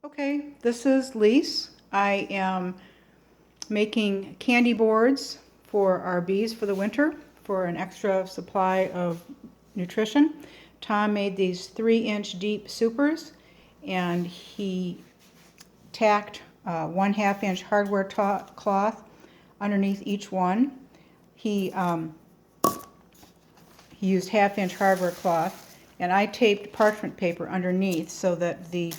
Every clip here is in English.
Okay, this is Lise. I am making candy boards for our bees for the winter for an extra supply of nutrition. Tom made these 3-inch deep supers, and he tacked 1/2-inch hardware cloth underneath each one. He used 1/2-inch hardware cloth, and I taped parchment paper underneath so that the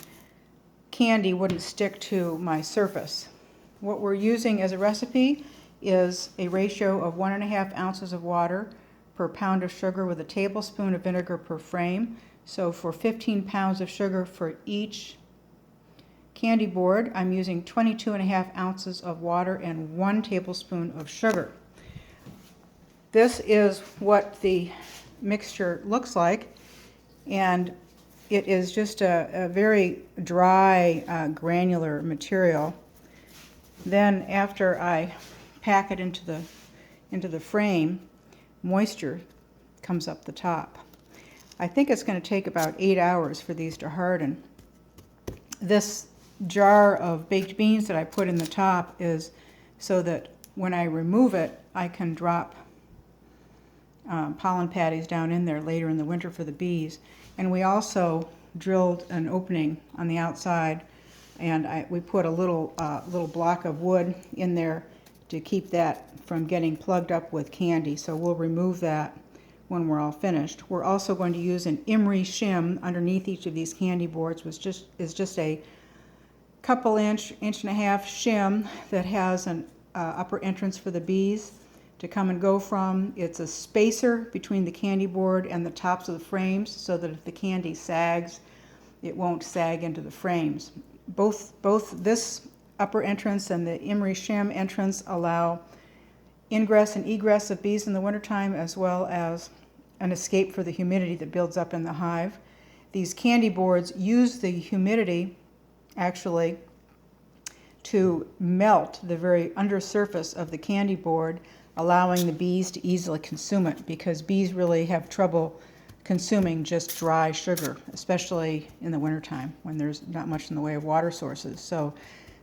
candy wouldn't stick to my surface. What we're using as a recipe is a ratio of 1.5 ounces of water per pound of sugar with a tablespoon of vinegar per frame. So for 15 pounds of sugar for each candy board, I'm using 22.5 ounces of water and 1 tablespoon of sugar. This is what the mixture looks like, and it is just a very dry, granular material. Then after I pack it into the frame, moisture comes up the top. I think it's going to take about 8 hours for these to harden. This jar of baked beans that I put in the top is so that when I remove it, I can drop pollen patties down in there later in the winter for the bees. And we also drilled an opening on the outside, and we put a little block of wood in there to keep that from getting plugged up with candy. So we'll remove that when we're all finished. We're also going to use an emery shim underneath each of these candy boards, which is just a couple inch and a half shim that has an upper entrance for the bees to come and go from. It's a spacer between the candy board and the tops of the frames so that if the candy sags, it won't sag into the frames. Both this upper entrance and the emery shim entrance allow ingress and egress of bees in the wintertime, as well as an escape for the humidity that builds up in the hive. These candy boards use the humidity actually to melt the very undersurface of the candy board, allowing the bees to easily consume it, because bees really have trouble consuming just dry sugar, especially in the wintertime when there's not much in the way of water sources. So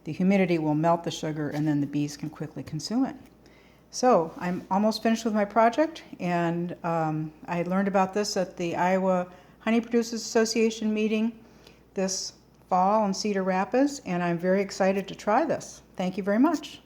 the humidity will melt the sugar, and then the bees can quickly consume it. So I'm almost finished with my project, and I learned about this at the Iowa Honey Producers Association meeting this fall in Cedar Rapids, and I'm very excited to try this. Thank you very much.